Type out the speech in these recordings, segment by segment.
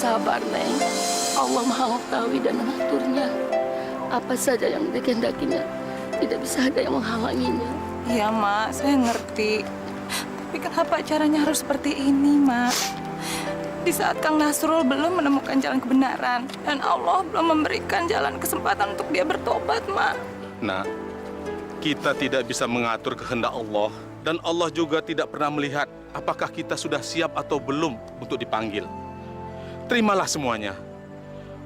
sabar, Neng. Allah Maha Mengetahui dan mengaturnya. Apa saja yang dikehendakinya, tidak bisa ada yang menghalanginya. Iya, Mak. Saya ngerti. Tapi kenapa caranya harus seperti ini, Mak? Di saat Kang Nasrul belum menemukan jalan kebenaran. Dan Allah belum memberikan jalan kesempatan untuk dia bertobat, Mak. Nak, kita tidak bisa mengatur kehendak Allah. Dan Allah juga tidak pernah melihat apakah kita sudah siap atau belum untuk dipanggil. Terimalah semuanya.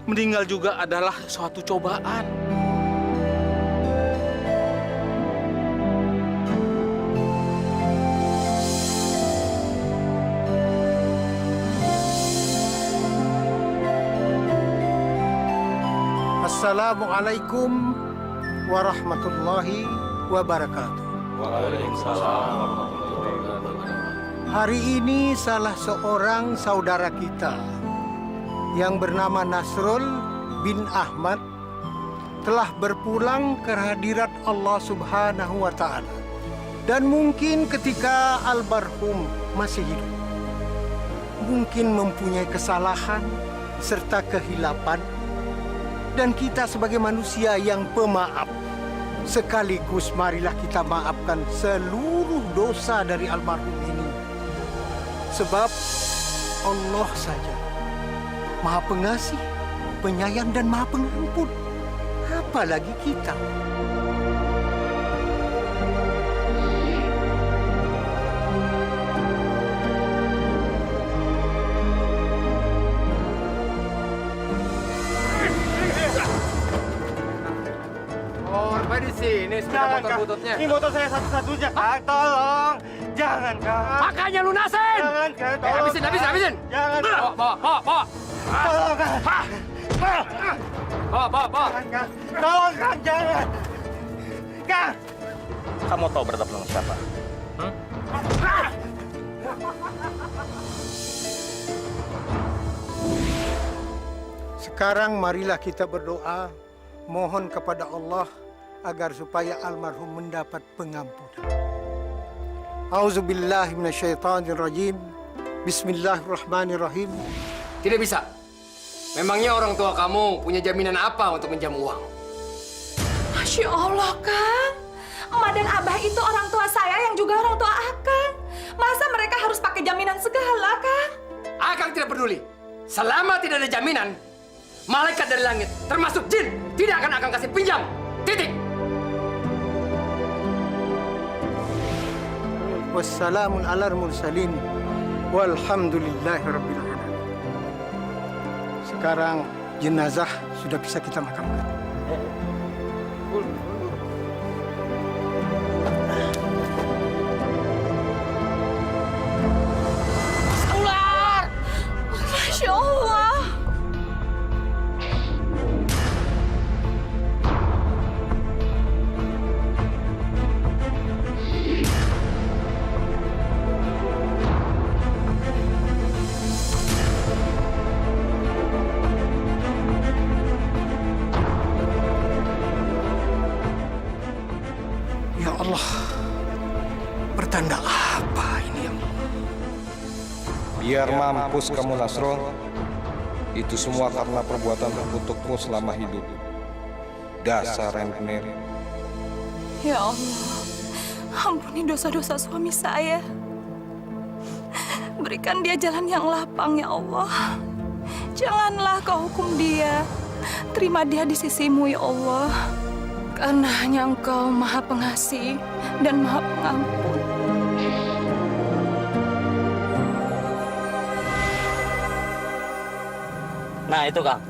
Meninggal juga adalah suatu cobaan. Assalamualaikum warahmatullahi wabarakatuh. Hari ini salah seorang saudara kita yang bernama Nasrul bin Ahmad telah berpulang ke hadirat Allah Subhanahu wa Ta'ala. Dan mungkin ketika almarhum masih hidup, mungkin mempunyai kesalahan serta kehilapan. Dan kita sebagai manusia yang pemaaf, sekaligus marilah kita maafkan seluruh dosa dari almarhum ini. Sebab Allah saja Maha Pengasih, Penyayang dan Maha Pengampun. Apalagi kita. Di sini sepeda motor bututnya. Ini motor saya satu-satunya, Kang. Tolong. Jangan, Kang. Makanya lunasin. Jangan, Kang. Tolong, Habisin. Jangan. Bawa. Tolong, Kang. Bawa. Jangan, Kang. Tolong, Kang. Jangan. Kang. Kamu tahu bertemu dengan siapa? Sekarang marilah kita berdoa, mohon kepada Allah agar supaya almarhum mendapat pengampunan. Auzubillahi minasyaitonirrajim. Bismillahirrahmanirrahim. Tidak bisa. Memangnya orang tua kamu punya jaminan apa untuk minjam uang? Masya Allah, Kang. Emak dan Abah itu orang tua saya yang juga orang tua Akang. Masa mereka harus pakai jaminan segala, Kang? Akang tidak peduli. Selama tidak ada jaminan, malaikat dari langit, termasuk jin, tidak akan Akang kasih pinjam. Titik. Wassalamun ala mursalin walhamdulillahi rabbil alamin. Sekarang jenazah sudah bisa kita makamkan. Ular! Masya Allah! Ya Allah, pertanda apa ini ya Allah? Biar mampus kamu Nasrul. Itu semua karena perbuatan terkutukmu selama hidup. Dasar rentenir. Ya Allah, ampuni dosa-dosa suami saya. Berikan dia jalan yang lapang, ya Allah. Janganlah kau hukum dia. Terima dia di sisimu, ya Allah. Karena hanya Engkau Maha Pengasih dan Maha Pengampun. Nah itu Kang,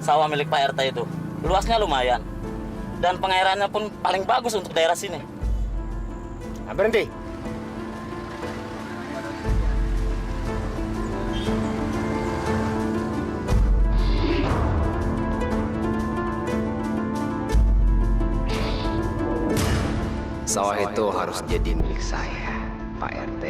sawah milik Pak RT itu. Luasnya lumayan. Dan pengairannya pun paling bagus untuk daerah sini. Nah, berhenti. Sawah itu harus jadi milik saya, Pak RT.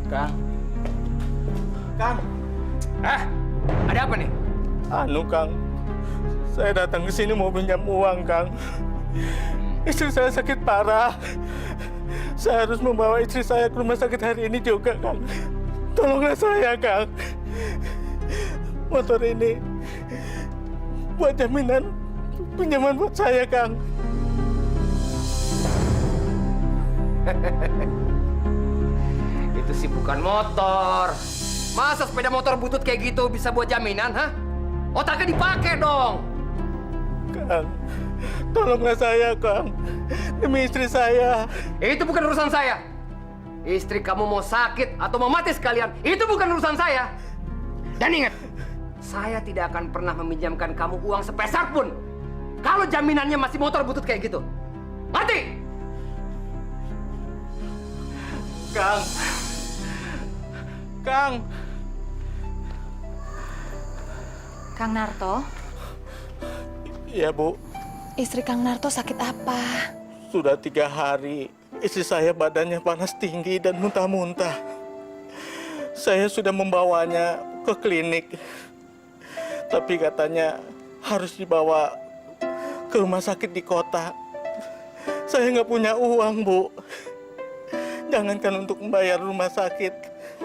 Kang. Kang. Hah? Ada apa nih? Kang. Saya datang ke sini mau pinjam uang, Kang. Istri saya sakit parah. Saya harus membawa istri saya ke rumah sakit hari ini juga, Kang. Tolonglah saya, Kang. Motor ini buat jaminan pinjaman buat saya, Kang. Itu sih bukan motor. Masa sepeda motor butut kayak gitu bisa buat jaminan, hah? Otaknya dipakai dong. Kang, tolonglah saya, Kang. Demi istri saya. Itu bukan urusan saya. Istri kamu mau sakit atau mau mati sekalian, itu bukan urusan saya. Dan ingat, saya tidak akan pernah meminjamkan kamu uang sepeser pun kalau jaminannya masih motor butut kayak gitu. Mati! Kang. Kang. Kang Narto, Iya, Bu. istri Kang Narto sakit apa? Sudah 3 hari. Istri saya badannya panas tinggi dan muntah-muntah. Saya sudah membawanya ke klinik. Tapi katanya harus dibawa ke rumah sakit di kota. Saya nggak punya uang, Bu. Jangankan untuk membayar rumah sakit.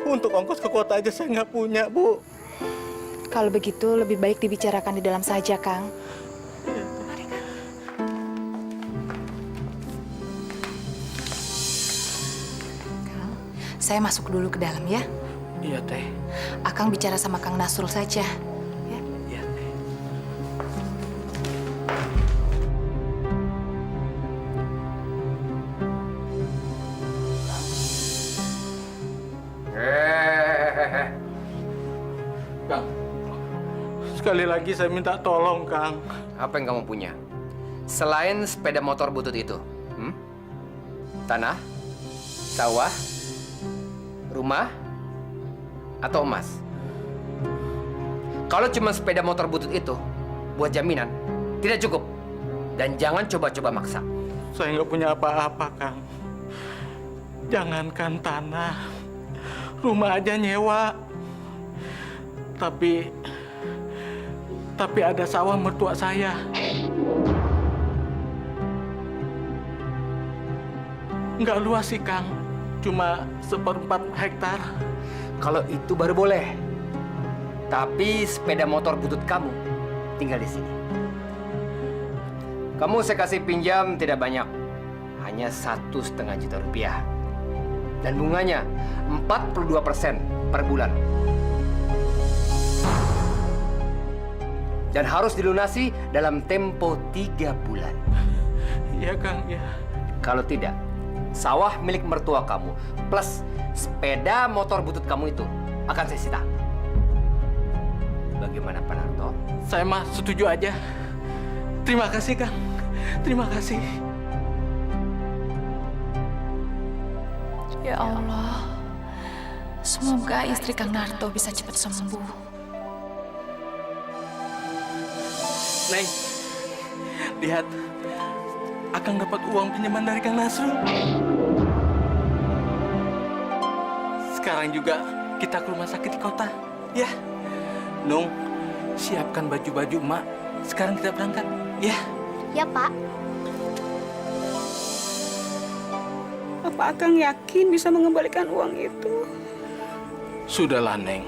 Untuk ongkos ke kota aja saya nggak punya, Bu. Kalau begitu lebih baik dibicarakan di dalam saja, Kang. Mari, Kang. Kang, saya masuk dulu ke dalam ya. Iya, Teh. Akang bicara sama Kang Nasrul saja. Ya. Iya, Teh. Kang, sekali lagi saya minta tolong, Kang. Apa yang kamu punya? Selain sepeda motor butut itu, tanah, sawah, rumah, atau emas? Kalau cuma sepeda motor butut itu buat jaminan, tidak cukup. Dan jangan coba-coba maksa. Saya nggak punya apa-apa, Kang. Jangankan tanah, rumah aja nyewa. Tapi ada sawah mertua saya. Nggak luas sih, Kang. Cuma 1/4 hektar. Kalau itu baru boleh. Tapi sepeda motor butut kamu tinggal di sini. Kamu saya kasih pinjam tidak banyak. Hanya 1,5 juta rupiah. Dan bunganya 42% per bulan. Dan harus dilunasi dalam tempo 3 bulan. Iya, Kang, ya. Kalau tidak, sawah milik mertua kamu plus sepeda motor butut kamu itu akan saya sita. Bagaimana, Pak Narto? Saya mah setuju aja. Terima kasih, Kang. Terima kasih. Ya Allah, semoga istri Kang Narto bisa cepat sembuh. Neng, lihat. Akang dapat uang pinjaman dari Kang Nasrul. Sekarang juga kita ke rumah sakit di kota, ya. Nung, siapkan baju-baju emak. Sekarang kita berangkat, ya. Ya, Pak. Apa Akang yakin bisa mengembalikan uang itu? Sudahlah, Neng.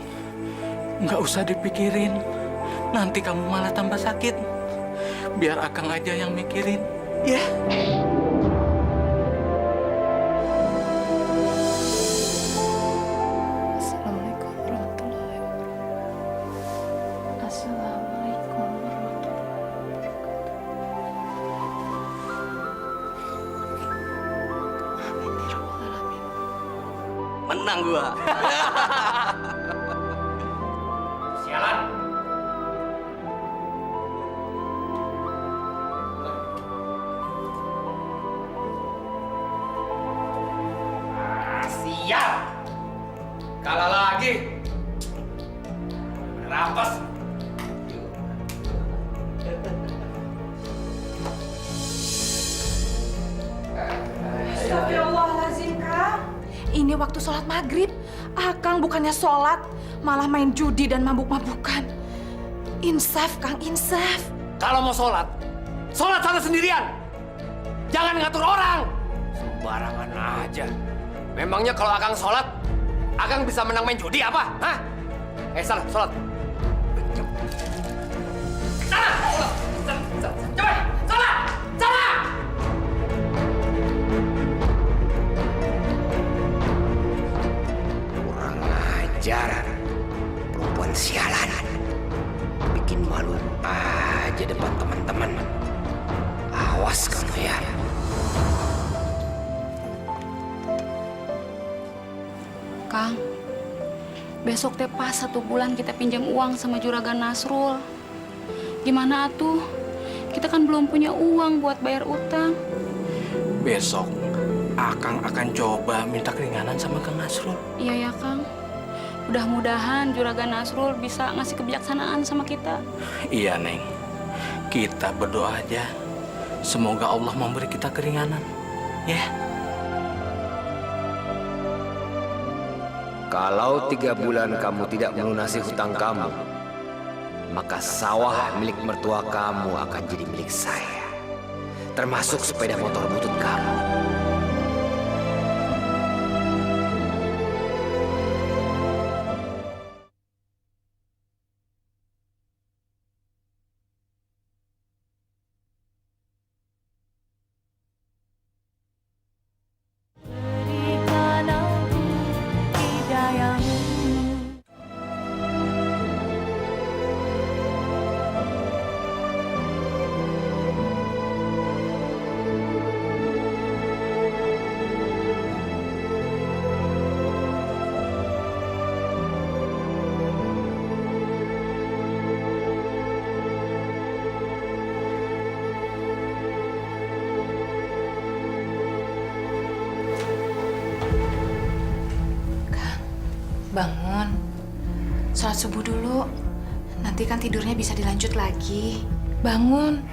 Nggak usah dipikirin. Nanti kamu malah tambah sakit. Biar Akang aja yang mikirin, ya. Assalamualaikum warahmatullahi wabarakatuh. Assalamualaikum warahmatullahi wabarakatuh. Amin ya rabbal alamin. Menang gua. Sialan. Siap. Kalah lagi. Rampas. Astagfirullahaladzim, Kang. Ini ini waktu sholat maghrib. Akang bukannya sholat, malah main judi dan mabuk-mabukan. Insaf, Kang, insaf. Kalau mau sholat, sholat sana sendirian. Jangan ngatur orang. Sembarangan aja. Memangnya kalau Akang sholat, Akang bisa menang main judi apa? Hah? Salah, sholat. Salah! Cepat! Salah! Salah! Kurang ajar. Perempuan sialan. Bikin malu aja depan teman-teman. Awas kamu ya. Kang, besok teh pas 1 bulan kita pinjam uang sama Juragan Nasrul. Gimana atuh? Kita kan belum punya uang buat bayar utang. Besok Akang akan coba minta keringanan sama Kang Nasrul. Iya ya, Kang. Mudah-mudahan Juragan Nasrul bisa ngasih kebijaksanaan sama kita. Iya, Neng. Kita berdoa aja. Semoga Allah memberi kita keringanan. Ya. Kalau 3 bulan kamu tidak melunasi hutang kamu, maka sawah milik mertua kamu akan jadi milik saya. Termasuk sepeda motor butut kamu. Bangun. Sholat subuh dulu. Nanti kan tidurnya bisa dilanjut lagi. Bangun.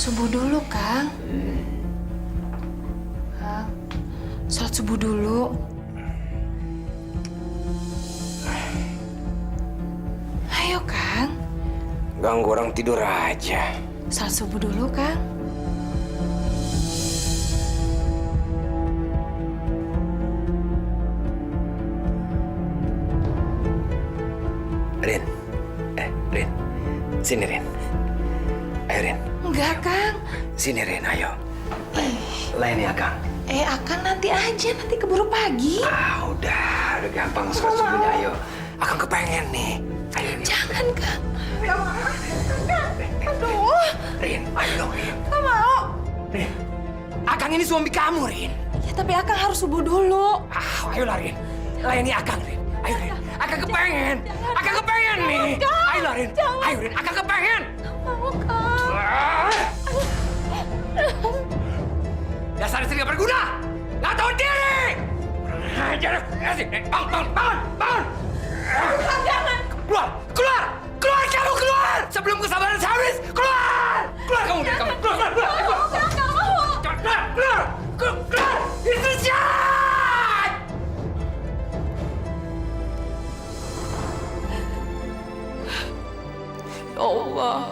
Subuh dulu, Kang. Kang, sholat subuh dulu. Ayo, Kang. Ganggu orang tidur aja. Sholat subuh dulu, Kang. Rin. Rin. Sini, Rin. Ayo, Rin. Enggak, Kang. Sini, Rin, ayo. Lain ya, Kang. Akang nanti aja, nanti keburu pagi. Udah gampang sholat subuhnya, ayo. Akang kepengen nih. Ayo, Rin. Jangan, Kang. Gak mau. Aduh. Rin, ayo dong, Rin. Gak mau. Rin, Akang ini suami kamu, Rin. Ya, tapi Akang harus subuh dulu. Ayolah, Rin. Layani Akang, Rin. Ayo, Rin. Akang kepengen. Akang kepengen nih. Ayolah, Rin. Ayo, Rin. Akang kepengen. Mau, Kang. Dasar istri gak berguna. Gak tahu diri. Kurang ajar. Bangun. Jangan. Keluar kamu, keluar. Sebelum kesabaran saya habis. Keluar kamu dari kamar. Keluar. Cepat, keluar. Itu jahat. Ya Allah,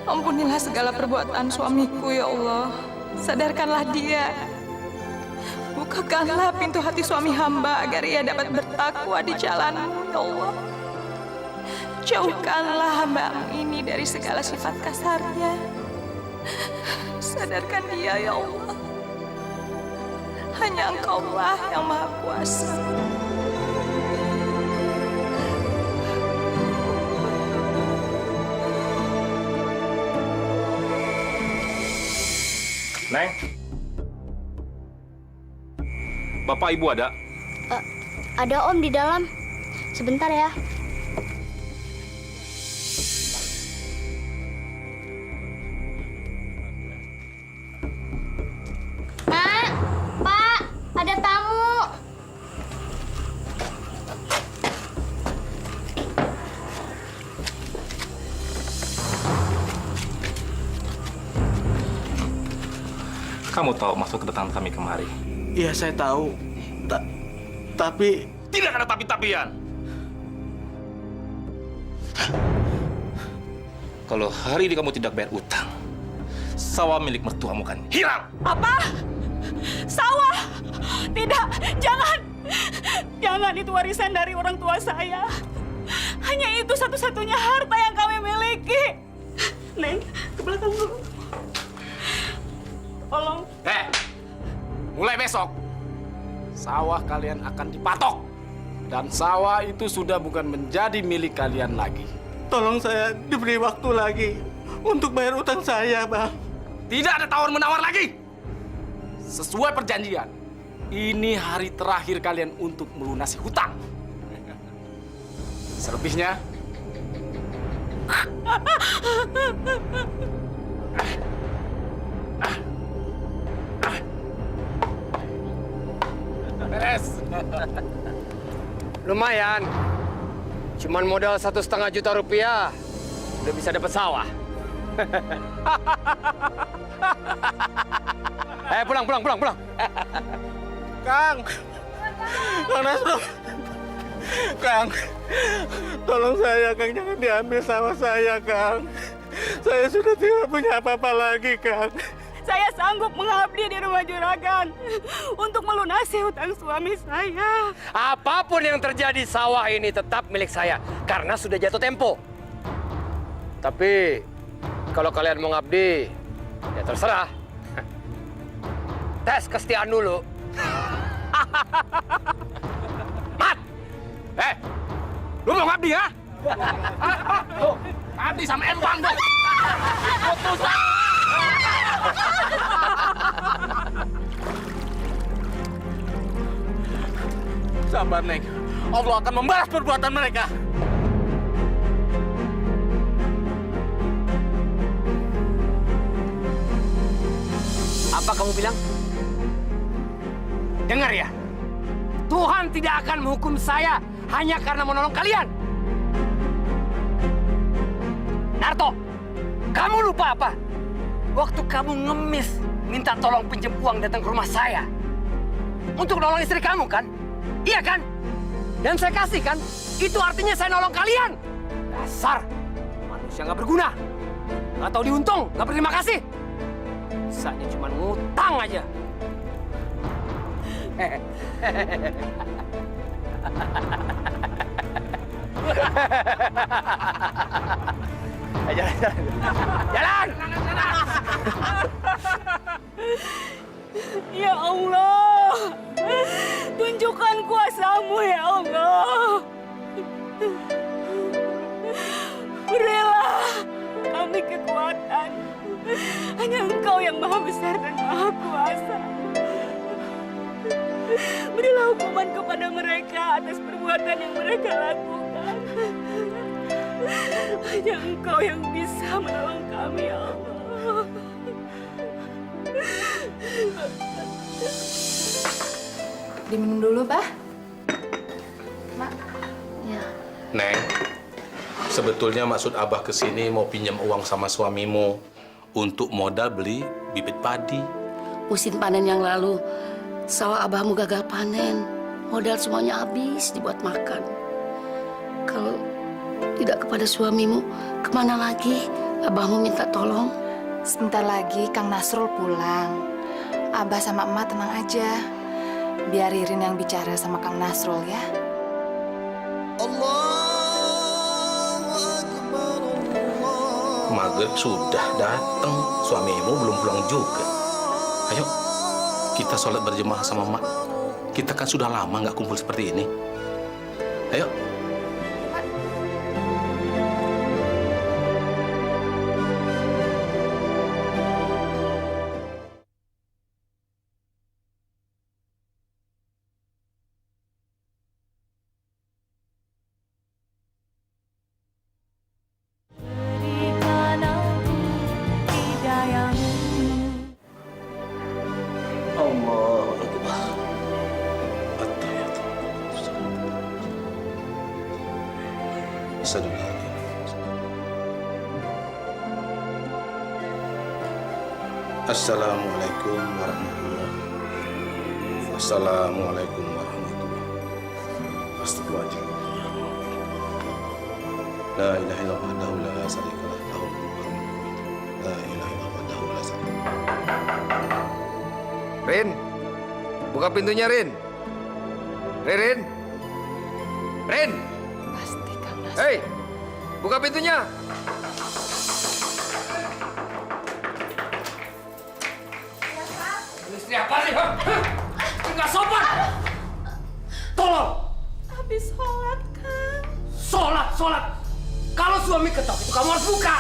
ampunilah segala perbuatan suamiku, ya Allah. Sadarkanlah dia. Bukakanlah pintu hati suami hamba agar ia dapat bertakwa di jalan-Mu, ya Allah. Jauhkanlah hamba-Mu ini dari segala sifat kasarnya. Sadarkan dia, ya Allah. Hanya Engkau-lah yang Maha Kuasa. Neng, Bapak Ibu ada? Ada Om di dalam. Sebentar ya. Mak, Pak, ada tamu. Kamu tahu maksud kedatangan kami kemari. Iya, saya tahu. Tapi... Tidak ada tapi-tapian. Kalau hari ini kamu tidak bayar utang, sawah milik mertuamu kan hilang. Apa? Sawah? Tidak, jangan. Jangan, itu warisan dari orang tua saya. Hanya itu satu-satunya harta yang kami miliki. Neng, ke belakang dulu. Tolong. Mulai besok, sawah kalian akan dipatok. Dan sawah itu sudah bukan menjadi milik kalian lagi. Tolong saya diberi waktu lagi untuk bayar utang saya, Bang. Tidak ada tawar-menawar lagi. Sesuai perjanjian, ini hari terakhir kalian untuk melunasi hutang. Selebihnya, beres. Lumayan. Cuman modal 1,5 juta rupiah udah bisa dapat sawah. Pulang. Kang Nasrul. Kang, tolong saya, Kang. Jangan diambil sawah saya, Kang. Saya sudah tidak punya apa-apa lagi, Kang. Saya sanggup mengabdi di rumah juragan untuk melunasi hutang suami saya. Apapun yang terjadi, sawah ini tetap milik saya karena sudah jatuh tempo. Tapi kalau kalian mau ngabdi, ya terserah. Tes kesetiaan dulu. Mat! Lu mau ngabdi ya? Ngabdi sama empang dong. Putusan. Sabar, Neng. Allah akan membalas perbuatan mereka. Apa kamu bilang? Dengar ya, Tuhan tidak akan menghukum saya hanya karena menolong kalian. Narto, kamu lupa apa? Waktu kamu ngemis minta tolong pinjam uang datang ke rumah saya untuk nolong istri kamu kan? Iya kan? Dan saya kasih kan? Itu artinya saya nolong kalian. Dasar manusia nggak berguna, nggak tahu diuntung, nggak berterima kasih. Bisanya cuma ngutang aja. Jalan! Ya Allah, tunjukkan kuasa-Mu ya Allah. Berilah kami kekuatan. Hanya Engkau yang Maha Besar dan Maha Kuasa. Berilah hukuman kepada mereka atas perbuatan yang mereka lakukan. Hanya Engkau yang bisa menolong kami, ya Allah. Diminum dulu, Bah. Mak. Ya. Neng, sebetulnya maksud Abah ke sini mau pinjam uang sama suamimu untuk modal beli bibit padi. Musim panen yang lalu, sawah abahmu gagal panen. Modal semuanya habis dibuat makan. Kalau tidak kepada suamimu, kemana lagi abahmu minta tolong? Sebentar lagi Kang Nasrul pulang. Abah sama emak tenang aja. Biar Ririn yang bicara sama Kang Nasrul ya. Maghrib sudah datang, suamimu belum pulang juga. Ayo, kita sholat berjemaah sama Mak. Kita kan sudah lama nggak kumpul seperti ini. Ayo. Assalamualaikum warahmatullahi wabarakatuh. Assalamualaikum warahmatullahi wabarakatuh. Astagfirullahaladzim. La ilaha illallah wahdahu la syarika lah, lahul mulku wa lahul hamdu. La ilaha illallah wahdahu la syarika lah. Rin, buka pintunya, Rin. Rin. Rin. Pasti Kang Nasrul. Hei, buka pintunya. Istri apa sih? Enggak sopan. Tolong. Habis sholat, Kang. Sholat. Kalau suami ketok itu kamu harus buka.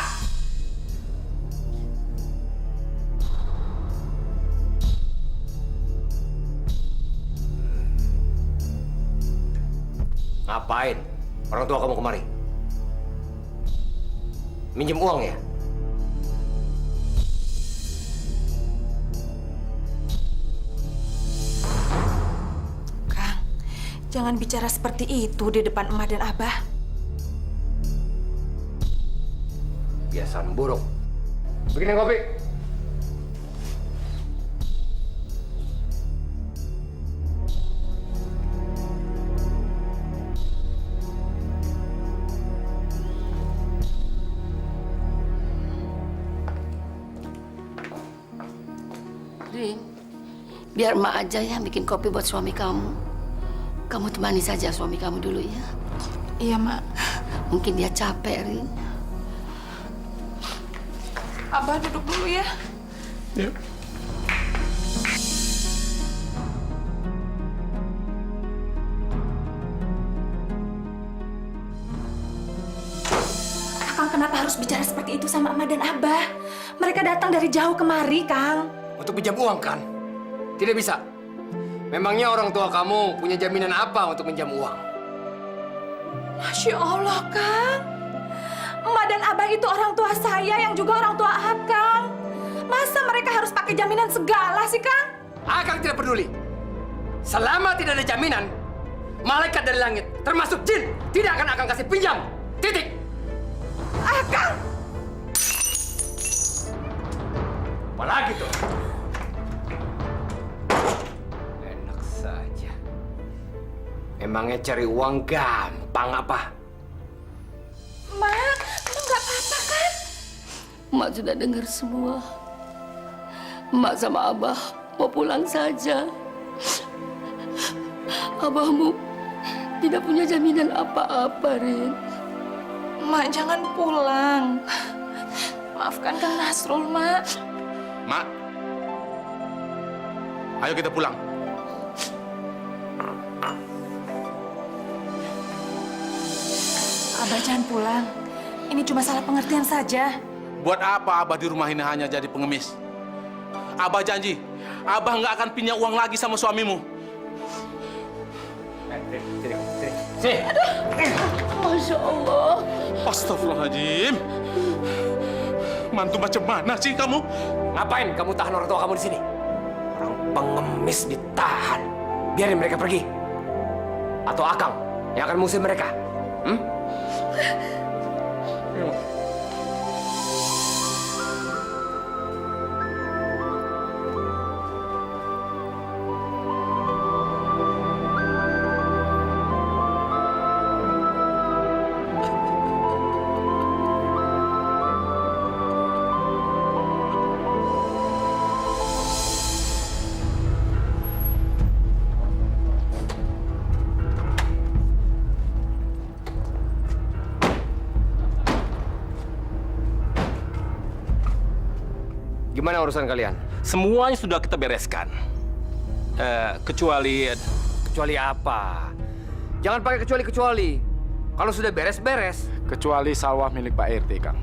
Ngapain orang tua kamu kemari? Minjem uang ya? Kang, jangan bicara seperti itu di depan emak dan abah. Biasaan buruk. Bikinin kopi. Rin, biar emak aja yang bikin kopi buat suami kamu. Kamu temani saja suami kamu dulu ya. Iya, Mak. Mungkin dia capek, Rin. Abah duduk dulu ya. Ya. Kang, kenapa harus bicara seperti itu sama emak dan abah? Mereka datang dari jauh kemari, Kang. Untuk pinjam uang kan? Tidak bisa. Memangnya orang tua kamu punya jaminan apa untuk pinjam uang? Masya Allah, Kang. Emak dan abah itu orang tua saya yang juga orang tua Akang. Masa mereka harus pakai jaminan segala sih, Kang? Akang tidak peduli. Selama tidak ada jaminan, malaikat dari langit, termasuk jin, tidak akan Akang kasih pinjam. Titik. Akang! Apalagi tuh? Enak saja. Emangnya cari uang gampang apa? Mak, kamu nggak apa-apa kan? Emak sudah dengar semua. Emak sama Abah mau pulang saja. Abahmu tidak punya jaminan apa-apa, Rin. Mak, jangan pulang. Maafkan Kang Nasrul, Mak. Mak, ayo kita pulang. Abah jangan pulang. Ini cuma salah pengertian saja. Buat apa Abah di rumah ini hanya jadi pengemis? Abah janji, Abah nggak akan pinjam uang lagi sama suamimu. Sini. Masya Allah. Astagfirullahaladzim. Mantu macam mana sih kamu? Ngapain kamu tahan orang tua kamu di sini? Orang pengemis ditahan. Biarin mereka pergi. Atau Akang yang akan mengusir mereka. Gimana urusan kalian? Semuanya sudah kita bereskan. Kecuali apa? Jangan pakai kecuali. Kalau sudah beres-beres. Kecuali sawah milik Pak RT, Kang.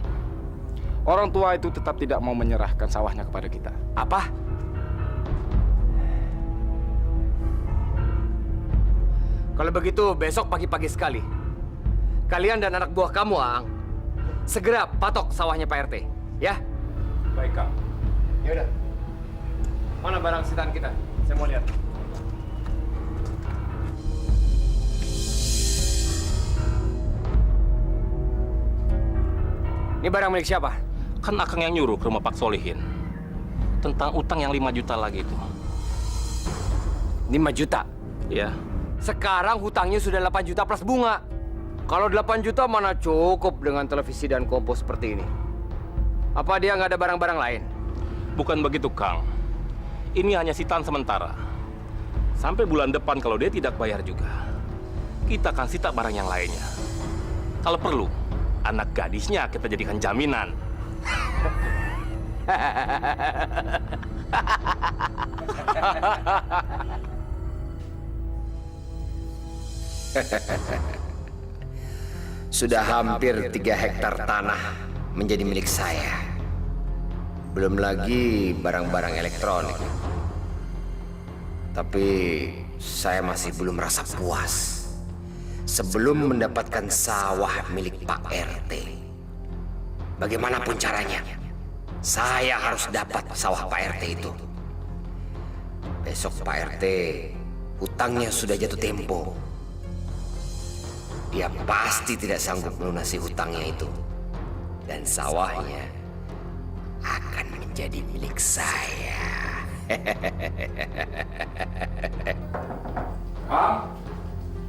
Orang tua itu tetap tidak mau menyerahkan sawahnya kepada kita. Apa? Kalau begitu besok pagi-pagi sekali, kalian dan anak buah kamu, Ang, segera patok sawahnya Pak RT, ya? Baik, Kang. Ya udah. Mana barang sitaan kita? Saya mau lihat. Ini barang milik siapa? kan Akang yang nyuruh ke rumah Pak Solihin tentang utang yang 5 juta lagi itu. 5 juta. Ya. Sekarang hutangnya sudah 8 juta plus bunga. Kalau 8 juta mana cukup dengan televisi dan kompos seperti ini? Apa dia nggak ada barang-barang lain? Bukan begitu, Kang. Ini hanya sitaan sementara. Sampai bulan depan kalau dia tidak bayar juga, kita akan sita barang yang lainnya. Kalau perlu, anak gadisnya kita jadikan jaminan. Sudah hampir 3 hektar tanah menjadi milik saya. Belum lagi barang-barang elektronik. Tapi saya masih belum merasa puas sebelum mendapatkan sawah milik Pak RT. Bagaimanapun caranya, saya harus dapat sawah Pak RT itu. Besok Pak RT hutangnya sudah jatuh tempo. Dia pasti tidak sanggup melunasi hutangnya itu. Dan sawahnya akan menjadi milik saya. Kang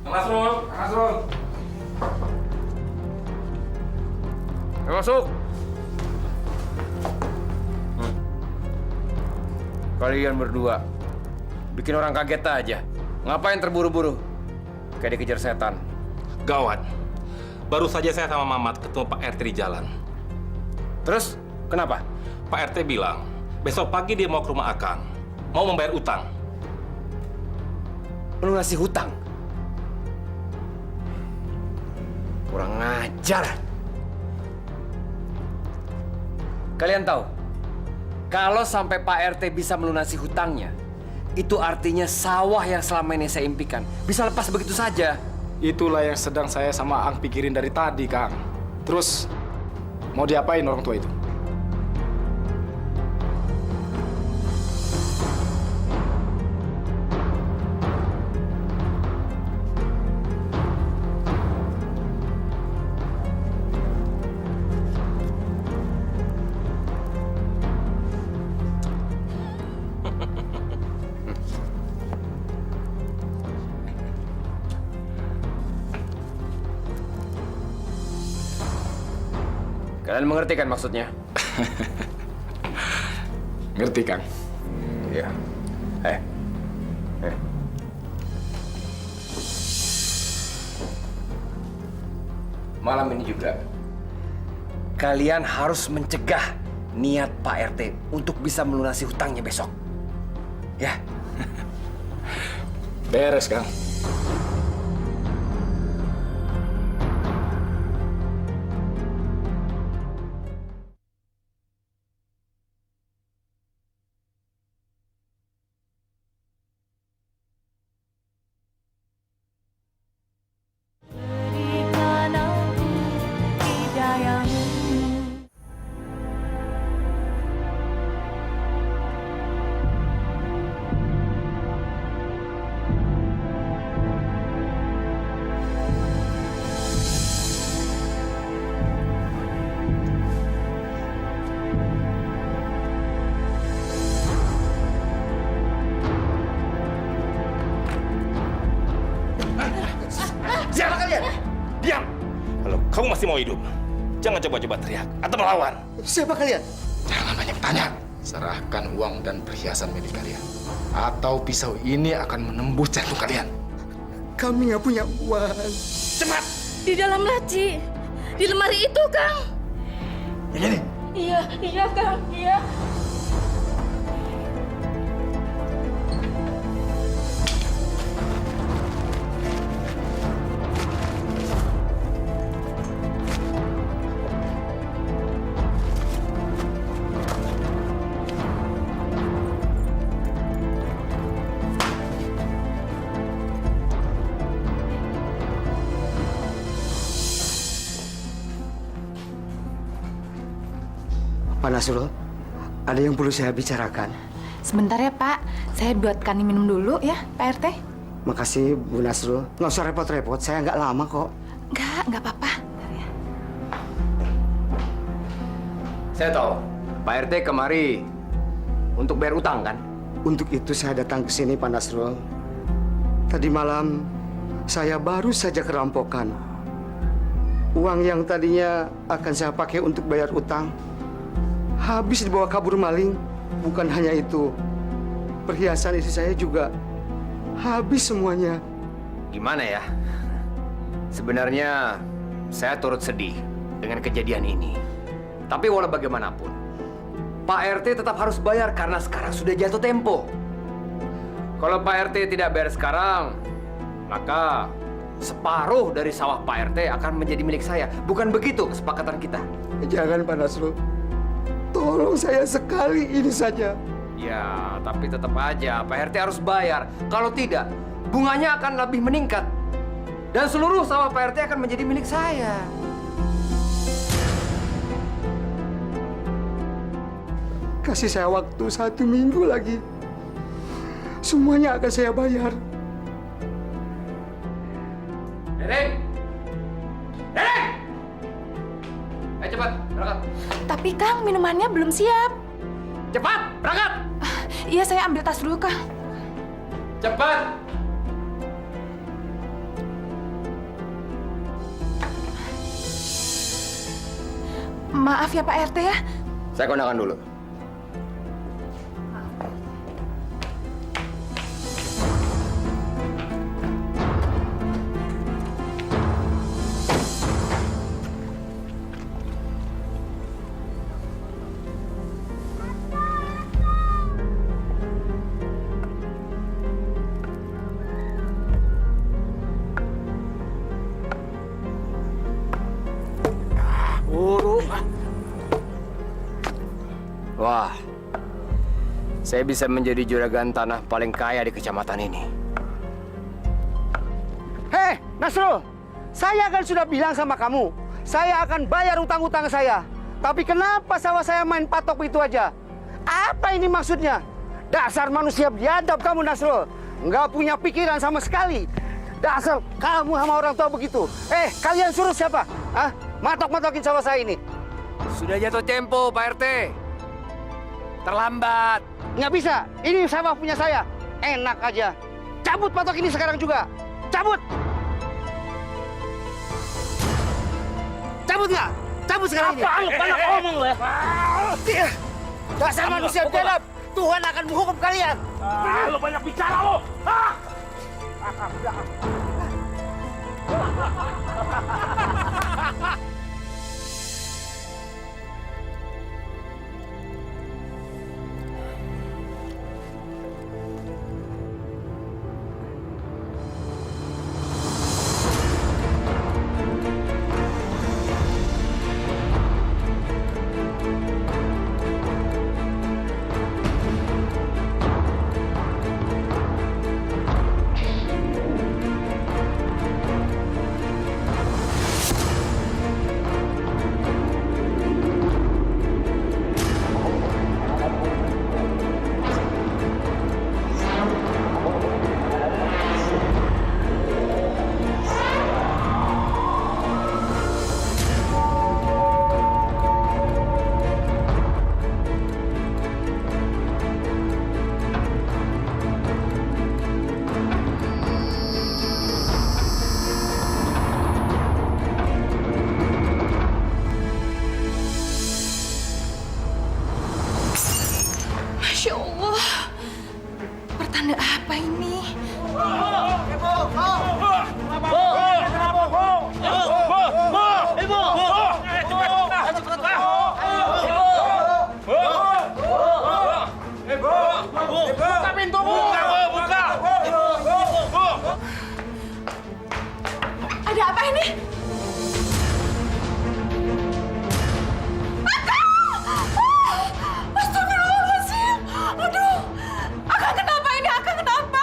Nasrul. Masuk. Kalian berdua bikin orang kaget aja. Ngapain terburu-buru? Kayak dikejar setan. Gawat. Baru saja saya sama Mamat ketemu Pak RT di jalan. Terus, kenapa? Pak RT bilang, besok pagi dia mau ke rumah Akang. Mau membayar utang. Melunasi hutang? Kurang ajar. Kalian tahu, kalau sampai Pak RT bisa melunasi hutangnya, itu artinya sawah yang selama ini saya impikan bisa lepas begitu saja. Itulah yang sedang saya sama Ang pikirin dari tadi, Kang. Terus, mau diapain orang tua itu? Kalian mengerti kan maksudnya? Ngerti, Kang. Iya. Malam ini juga, kalian harus mencegah niat Pak RT untuk bisa melunasi hutangnya besok. Ya. Beres, Kang. Siapa kalian? Diam! Kalau kamu masih mau hidup, jangan coba-coba teriak atau melawan. Siapa kalian? Jangan banyak tanya. Serahkan uang dan perhiasan milik kalian. Atau pisau ini akan menembus jantung kalian. Kami nggak punya uang. Cepat! Di dalam laci. Di lemari itu, Kang. Ini. Iya, Kang. Iya. Pak Nasrul, ada yang perlu saya bicarakan. Sebentar ya, Pak. Saya buatkan minum dulu ya, Pak RT. Makasih, Bu Nasrul. Nggak usah repot-repot, saya nggak lama kok. Nggak apa-apa. Bentar ya. Saya tahu, Pak RT kemari untuk bayar utang kan? Untuk itu saya datang ke sini, Pak Nasrul. Tadi malam saya baru saja kerampokan. Uang yang tadinya akan saya pakai untuk bayar utang habis dibawa kabur maling. Bukan hanya itu, perhiasan istri saya juga habis semuanya. Gimana ya? Sebenarnya saya turut sedih dengan kejadian ini. Tapi walau bagaimanapun, Pak RT tetap harus bayar karena sekarang sudah jatuh tempo. Kalau Pak RT tidak bayar sekarang, maka separuh dari sawah Pak RT akan menjadi milik saya. Bukan begitu kesepakatan kita? Jangan, Pak Nasrul. Tolong saya sekali ini saja. Ya, tapi tetap aja Pak RT harus bayar. Kalau tidak, bunganya akan lebih meningkat. Dan seluruh sawah Pak RT akan menjadi milik saya. Kasih saya waktu 1 minggu lagi. Semuanya akan saya bayar. Neneng! Neneng! Ayo cepat, berangkat. Tapi Kang, minumannya belum siap. Cepat, berangkat! Iya, saya ambil tas dulu, Kang. Cepat! Maaf ya Pak RT ya. Saya kondakan dulu. Wah, saya bisa menjadi juragan tanah paling kaya di kecamatan ini. Hei, Nasrul, saya kan sudah bilang sama kamu, saya akan bayar utang-utang saya. Tapi kenapa sawah saya main patok itu aja? Apa ini maksudnya? Dasar manusia biadab kamu, Nasrul. Nggak punya pikiran sama sekali. Dasar kamu sama orang tua begitu. Kalian suruh siapa? Matok-matokin sawah saya ini. Sudah jatuh tempo, Pak RT. Terlambat. Nggak bisa. Ini sawah punya saya. Enak aja. Cabut patok ini sekarang juga. Cabut. Cabut nggak? Cabut sekarang ini. Apaan lu banyak ngomong lu ya? Dasar manusia biadab. Tuhan akan menghukum kalian. Lu banyak bicara lu. Masya Allah. Pertanda apa ini? Buka pintu, Bu! Buka! Ada apa ini? Astagfirullahaladzim. Aduh, Akang kenapa ini? Akang kenapa?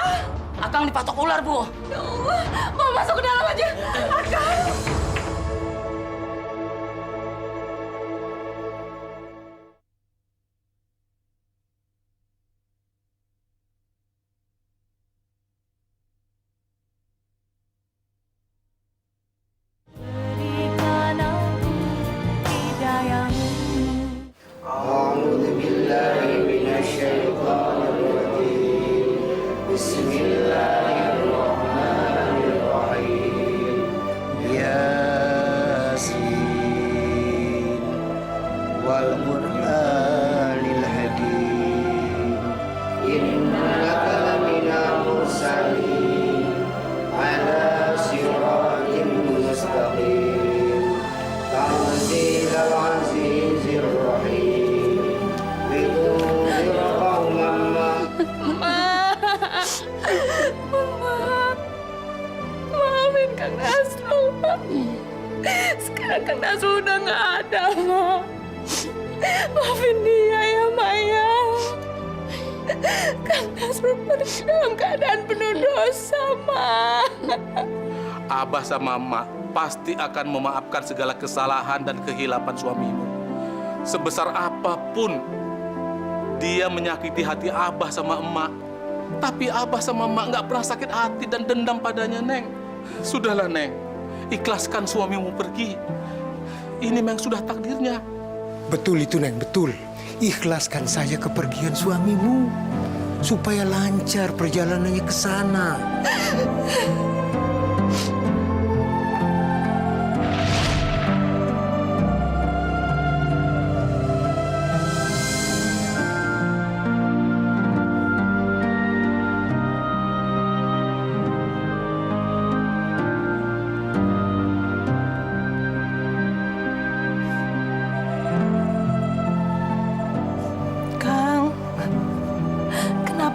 Akang dipatok ular, Bu. Ya Allah, mau masuk ke dalam aja. Akang. Bismillahirrahmanirrahim. Sekarang Kang Nasrul udah nggak ada, Ma. Maafin dia ya, Maya. Kang Nasrul pergi dalam keadaan penuh dosa, Ma. Abah sama emak pasti akan memaafkan segala kesalahan dan kehilapan suamimu. Sebesar apapun dia menyakiti hati Abah sama emak, tapi Abah sama emak nggak pernah sakit hati dan dendam padanya, Neng. Sudahlah, Neng. Ikhlaskan suamimu pergi. Ini memang sudah takdirnya. Betul itu, Neng, betul. Ikhlaskan saja kepergian suamimu supaya lancar perjalanannya ke sana.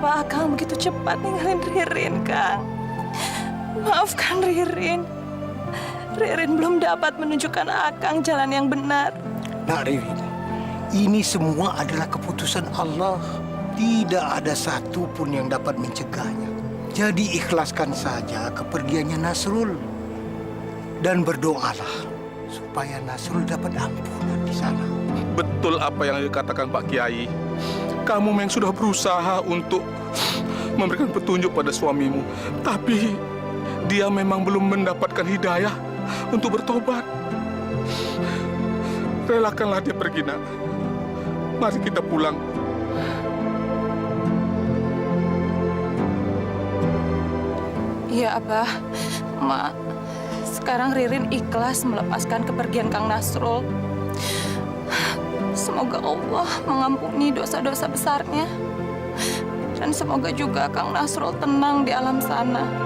Akang begitu cepat ninggalin Ririn, Kang. Maafkan Ririn. Ririn belum dapat menunjukkan Akang jalan yang benar. Nak Ririn, ini semua adalah keputusan Allah. Tidak ada satu pun yang dapat mencegahnya. Jadi ikhlaskan saja kepergiannya Nasrul. Dan berdoalah supaya Nasrul dapat ampunan di sana. Betul apa yang dikatakan Pak Kiai. Kamu memang sudah berusaha untuk memberikan petunjuk pada suamimu, tapi dia memang belum mendapatkan hidayah untuk bertobat. Relakanlah dia pergi, Nak. Mari kita pulang. Iya, Abah. Ma, sekarang Ririn ikhlas melepaskan kepergian Kang Nasrul. Semoga Allah mengampuni dosa-dosa besarnya. Dan semoga juga Kang Nasrul tenang di alam sana.